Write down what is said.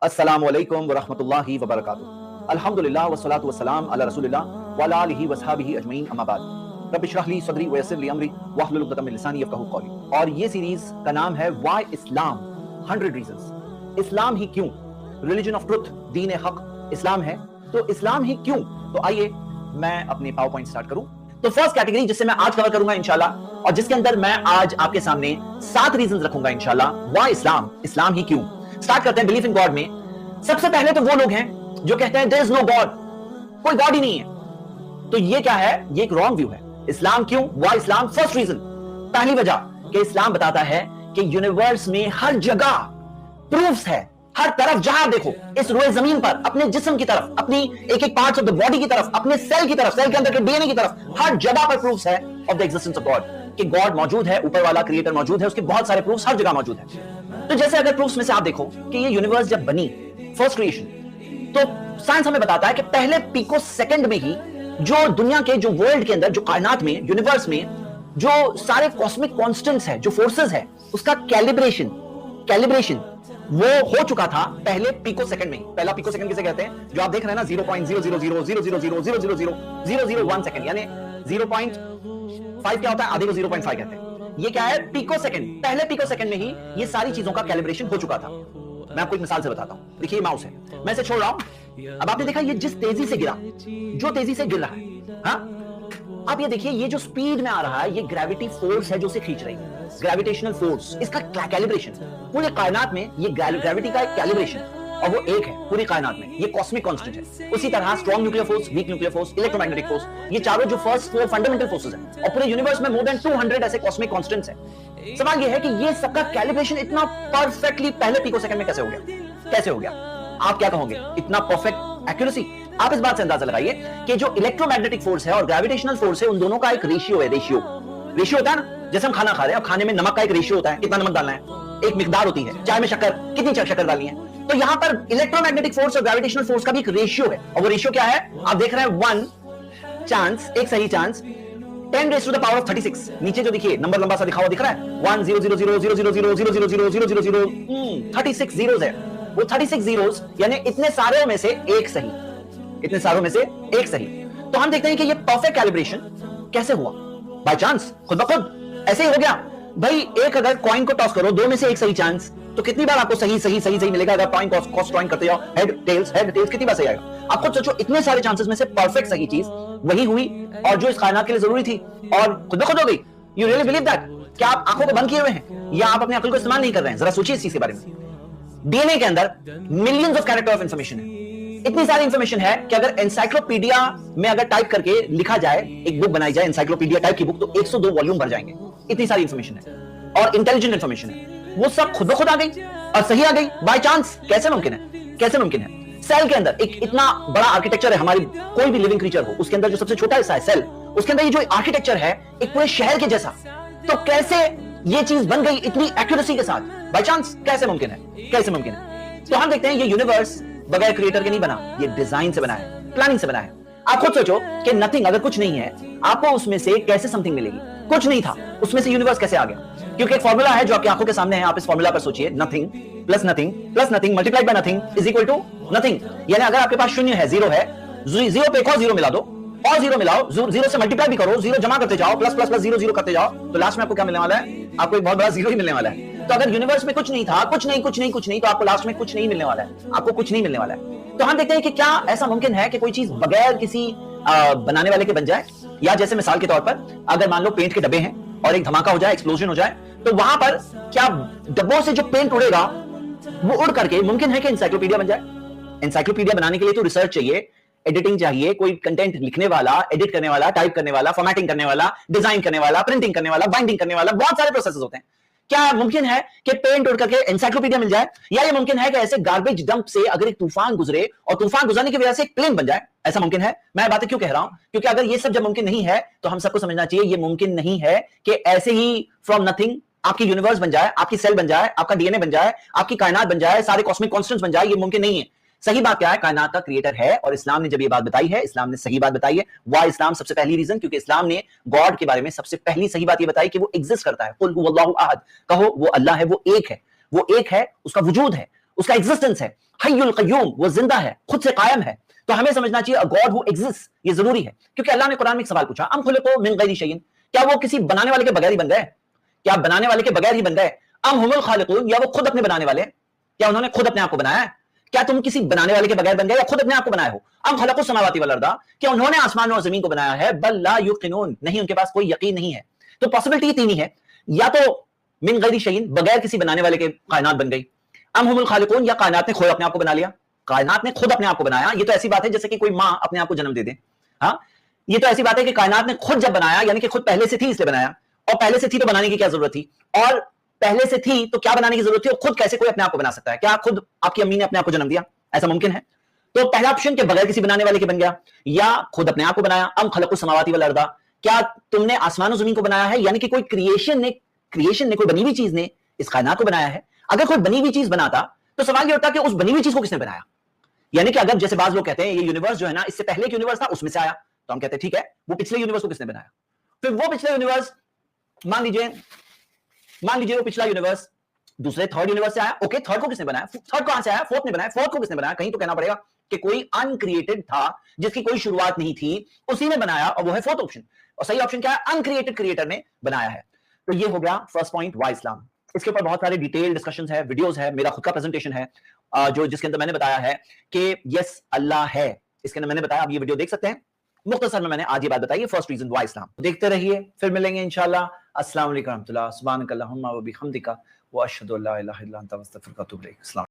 अस्सलामु अलैकुम वरहमतुल्लाहि वबरकातुहू। अल्हम्दुलिल्लाह वस्सलातु वस्सलाम अला रसूलिल्लाह व अला आलिहि वस्हबिहि अजमईन अम्मा बाद। रब्बि इश्रह ली सदरी व यस्सिर ली अमरी वहलुल उक़दतम मिन लिसानी यफ़क़हू क़ौली। और ये सीरीज का नाम है व्हाई इस्लाम 100 रीजंस। इस्लाम ही क्यों? रिलीजन ऑफ ट्रुथ, दीन हक इस्लाम है, तो इस्लाम ही क्यों? तो आइए मैं अपने पावर पॉइंट स्टार्ट करूं। तो फर्स्ट कैटेगरी जिससे मैं आज कवर करूंगा इंशाल्लाह, और जिसके अंदर मैं आज आपके सामने 7 रीजंस रखूंगा इंशाल्लाह, व्हाई इस्लाम, इस्लाम ही क्यों। स्टार्ट करते हैं बिलीफ इन गॉड में। सबसे पहले तो वो लोग हैं जो कहते हैं देयर इज नो गॉड, कोई गॉड ही नहीं है। तो ये क्या है? ये एक रॉन्ग व्यू है। इस्लाम क्यों? Why Islam? फर्स्ट रीजन, पहली वजह कि इस्लाम बताता है कि यूनिवर्स में हर जगह प्रूफ्स है, हर तरफ जहां देखो इस रोए जमीन पर, अपने जिस्म की तरफ, अपनी एक एक पार्ट्स ऑफ द बॉडी की तरफ, अपने सेल की तरफ, सेल के अंदर के डीएनए की तरफ, हर जगह पर प्रूफ्स है of the existence of God, कि गॉड मौजूद है, ऊपर वाला क्रिएटर मौजूद है, उसके बहुत सारे प्रूफ्स हर जगह मौजूद है। तो जैसे अगर प्रूफ्स में से आप देखो कि ये यूनिवर्स जब बनी, फर्स्ट क्रिएशन, तो साइंस हमें बताता है कि पहले पिको सेकंड में ही जो दुनिया के, जो वर्ल्ड के अंदर, जो कायनात में, यूनिवर्स में जो सारे कॉस्मिक कांस्टेंट्स है, जो फोर्सेस है, उसका कैलिब्रेशन वो हो चुका था पहले पिको सेकंड में ही। पहला पिको सेकंड किसे कहते हैं? जो आप देख रहे हैं ना 0.0000000000001 सेकंड, यानी 0.5 क्या होता है? आधे को 0.5 कहते हैं। ये क्या है? Picosecond. पहले पिको सेकंड में ही ये सारी चीजों का कैलिब्रेशन हो चुका था। मैं आपको एक मिसाल से बताता हूं। देखिए माउस है, मैं इसे छोड़ रहा हूं। अब आपने देखा ये जिस तेजी से गिरा, जो तेजी से गिर रहा है, हाँ, आप ये देखिए ये जो स्पीड में आ रहा है, ये ग्रेविटी फोर्स है जो उसे खींच रही है, ग्रेविटेशनल फोर्स। इसका कैलिब्रेशन पूरे कायनात में, ये ग्रेविटी का एक कैलिब्रेशन, और वो एक है पूरी कायनात में, ये कॉस्मिक कांस्टेंट है। उसी तरह strong nuclear force, weak nuclear force, electromagnetic force, ये चारों जो फर्स्ट 4 फंडामेंटल फोर्सेस हैं, और पूरे यूनिवर्स में मोर देन 200 ऐसे कॉस्मिक कांस्टेंट्स हैं। सवाल ये है कि ये सबका कैलिब्रेशन इतना परफेक्टली पहले पिको सेकंड में कैसे हो गया? कैसे हो गया? आप क्या कहोगे? इतना परफेक्ट एक्यूरेसी? आप इस बात से अंदाजा लगाइए कि जो इलेक्ट्रोमैग्नेटिक फोर्स है और ग्रेविटेशनल फोर्स है, उन दोनों का एक रेशियो है। रेशियो होता है ना, जैसे हम खाना खा रहे हैं, खाने में नमक का एक रेशियो होता है, कितना नमक डालना है, एक मिकदार होती है। चाय में शक्कर, कितनी शक्कर डालनी है। तो यहां पर इलेक्ट्रोमैग्नेटिक फोर्स और ग्रेविटेशनल फोर्स का भी एक रेशियो है, और वो रेशियो क्या है? आप देख रहे हैं 1 चांस, एक सही चांस 10⁻⁻36। नीचे जो देखिए नंबर लंबा सा लिखा हुआ दिख रहा है, 100000000000000 36 जीरोस है। वो 36 जीरोस यानी इतने सारे में से एक सही, इतने सारों में से एक सही। तो हम देखते हैं कि ये परफेक्ट कैलिब्रेशन कैसे हुआ? बाय चांस, खुद ब खुद ऐसे ही हो गया। भाई एक अगर कॉइन को टॉस करो, 2 में से एक सही चांस, तो कितनी बार आपको सही सही सही सही मिलेगा? अगर कॉइन टॉस करते जाओ, हेड टेल्स कितनी बार सही आएगा? आप खुद सोचो, इतने सारे चांसेस में से परफेक्ट सही चीज वही हुई, और जो इस कायनात के लिए जरूरी थी, और खुद ब खुद हो गई। You really believe that? क्या आप आंखों को बंद किए हुए हैं, या आप अपनी अकल को इस्तेमाल नहीं कर रहे हैं? जरा सोचिए इस चीज के बारे में। डीएनए के अंदर millions of character of information है। इतनी सारी इंफॉर्मेशन है कि अगर एनसाइक्लोपीडिया में अगर टाइप करके लिखा जाए, एक बुक बनाई जाए एनसाइक्लोपीडिया टाइप की बुक, तो 102 वॉल्यूम भर जाएंगे। इतनी सारी इंफॉर्मेशन है, और इंटेलिजेंट इंफॉर्मेशन है। वो सब खुद ब खुद आ गई और सही आ गई बाय चांस। कैसे मुमकिन है? कैसे मुमकिन है? सेल के अंदर एक इतना बड़ा आर्किटेक्चर है, हमारी कोई भी लिविंग क्रीचर हो, उसके अंदर जो सबसे छोटा हिस्सा है सेल, उसके अंदर ये जो आर्किटेक्चर है एक पूरे शहर के जैसा। तो कैसे ये चीज बन गई इतनी एक्यूरेसी के साथ? By chance. कैसे मुमकिन है? कैसे मुमकिन है? तो हम देखते हैं ये यूनिवर्स बगैर क्रिएटर के नहीं बना, ये डिजाइन से बना है, प्लानिंग से बना है। आप खुद सोचो कि नथिंग, अगर कुछ नहीं है, आपको उसमें से कैसे समथिंग मिलेगी? कुछ नहीं था, उसमें से यूनिवर्स कैसे आ गया? क्योंकि एक फॉर्मूला है जो आपकी आंखों के सामने है, आप इस फॉर्मूला पर सोचिए, nothing plus nothing plus nothing multiplied by nothing is equal to nothing. यानी अगर आपके पास शून्य है, जीरो है, जीरो पे एक और जीरो मिला दो, और जीरो मिलाओ, जीरो से मल्टीप्लाई भी करो, जीरो जमा करते जाओ, plus plus plus zero zero करते जाओ, तो लास्ट में आपको क्या मिलने वाला है? आपको एक बहुत बड़ा जीरो ही मिलने वाला है। तो अगर यूनिवर्स में कुछ नहीं था, कुछ नहीं, तो आपको लास्ट में कुछ नहीं मिलने वाला है, आपको कुछ नहीं मिलने वाला है। तो हम देखते हैं कि क्या ऐसा मुमकिन है कि कोई चीज बगैर किसी बनाने वाले के बन जाए? या जैसे मिसाल के तौर पर अगर मान लो पेंट के डब्बे हैं और एक धमाका हो जाए, एक्सप्लोजन हो जाए, तो वहां पर क्या डब्बों से जो पेंट उड़ेगा वो उड़ करके मुमकिन है कि एनसाइक्लोपीडिया बन जाए? एनसाइक्लोपीडिया बनाने के लिए तो रिसर्च चाहिए, एडिटिंग चाहिए, कोई कंटेंट लिखने वाला, एडिट करने वाला, टाइप करने वाला, फॉर्मेटिंग करने वाला, डिजाइन करने वाला, प्रिंटिंग करने वाला, बाइंडिंग करने वाला, बहुत सारे प्रोसेसेस होते हैं। क्या मुमकिन है कि पेंट उड़ करके एनसाइक्लोपीडिया मिल जाए? या ये मुमकिन है कि ऐसे गार्बेज डंप से अगर एक तूफान गुजरे और तूफान गुजरने की वजह से एक प्लेन बन जाए? ऐसा मुमकिन है? मैं बातें क्यों कह रहा हूं? क्योंकि अगर ये सब जब मुमकिन नहीं है, तो हम सबको समझना चाहिए ये मुमकिन नहीं है कि ऐसे ही फ्रॉम नथिंग आपकी यूनिवर्स बन जाए, आपकी सेल बन जाए, आपका डीएनए बन जाए, आपकी कायनात बन जाए, सारे कॉस्मिक कांस्टेंट्स बन जाए। ये मुमकिन नहीं है। सही बात क्या है? कायनात का क्रिएटर है, और इस्लाम ने जब ये बात बताई है, इस्लाम ने सही बात बताई है। वाह इस्लाम? सबसे पहली रीजन, क्योंकि इस्लाम ने गॉड के बारे में सबसे पहली सही बात ये बताई कि वो एग्जिस्ट करता है। कुल हुवल्लाहु अहद, कहो वो अल्लाह है, वो एक है, वो एक है, उसका वजूद है, उसका एग्जिस्टेंस है, हय्युल कय्यूम, वो जिंदा है, खुद से कायम है। तो हमें समझना चाहिए अ गॉड हु एग्जिस्ट, ये जरूरी है, क्योंकि अल्लाह ने कुरान में एक सवाल पूछा, अम खुलिकू मिन गैरि शैइन, क्या वो किसी बनाने वाले के बगैर ही बन गए? क्या बनाने वाले के बगैर ही बन गए? अम हुमुल खालिकून, या वो खुद अपने बनाने वाले, क्या उन्होंने खुद अपने आप को बनाया है? क्या तुम किसी बनाने वाले के बगैर बन गए या खुद अपने आप को बनाए हो? अम खलक़ुस समावाति वल अर्दा, क्या उन्होंने आसमान और जमीन को बनाया है? बल ला युक़िनून, नहीं, उनके पास कोई यकीन नहीं है। तो पॉसिबिलिटी तीन ही है, या तो मिन गैरि शैइन, बगैर किसी बनाने वाले के कायनात बन गई, अम हुमुल खालिकून, या कायनात ने खुद अपने आप को बना लिया, कायनात ने खुद अपने आप को बनाया। ये तो ऐसी बात है जैसे कि कोई मां अपने आप को जन्म दे दे। हाँ, ये तो ऐसी बात है कि कायनात ने खुद जब बनाया, यानी कि खुद पहले से थी इसलिए बनाया, और पहले से थी तो बनाने की क्या जरूरत थी, और पहले से थी तो क्या बनाने की जरूरत थी, और खुद कैसे कोई अपने आप को बना सकता है? क्या खुद आपकी अम्मी ने अपने आप को जन्म दिया? ऐसा मुमकिन है? तो पहला ऑप्शन के बगैर किसी बनाने वाले के बन गया, या खुद अपने आप को बनाया, अम खलक़ुस समावाति वल अर्दा, क्या तुमने आसमान और जमीन को बनाया है, यानी कि कोई क्रिएशन ने कोई बनी हुई चीज ने इस कायनात को बनाया है। अगर कोई बनी हुई चीज बनाता तो सवाल ये होता कि उस बनी हुई चीज को किसने बनाया? यानी कि अगर जैसे बाज लोग कहते हैं ये यूनिवर्स जो है ना, इससे पहले एक यूनिवर्स था उसमें से आया, तो हम कहते हैं ठीक है, वो पिछले यूनिवर्स को किसने बनाया? फिर वो पिछला यूनिवर्स, मान लीजिए वो पिछला यूनिवर्स दूसरे थर्ड यूनिवर्स से आया, ओके, थर्ड को किसने बनाया? थर्ड कहां से आया? फोर्थ ने बनाया। फोर्थ को किसने बनाया? कहीं तो कहना पड़ेगा कि कोई अनक्रिएटेड था जिसकी कोई शुरुआत नहीं थी, उसी ने बनाया, और वो है फोर्थ ऑप्शन। और सही ऑप्शन क्या है? अनक्रिएटेड क्रिएटर ने बनाया है। तो ये हो गया फर्स्ट पॉइंट, वाई इस्लाम। इसके ऊपर बहुत सारे डिटेल डिस्कशंस है, वीडियोस है, मेरा खुद का प्रेजेंटेशन है जो जिसके अंदर मैंने बताया है कि यस अल्लाह है, इसके अंदर मैंने बताया, आप ये वीडियो देख सकते हैं। मुख्तसर में मैंने आज ये बात बताई, फर्स्ट रीजन वाई इस्लाम। देखते रहिए, फिर मिलेंगे इंशाल्लाह। अस्सलाम वालेकुम रहमतुल्लाह, सुब्हानक अल्लाहुम्मा व बिहम्दिका व अशहदु अल्ला इलाहा इल्ला अंता अस्तगफिरुका व अतूबु इलैक।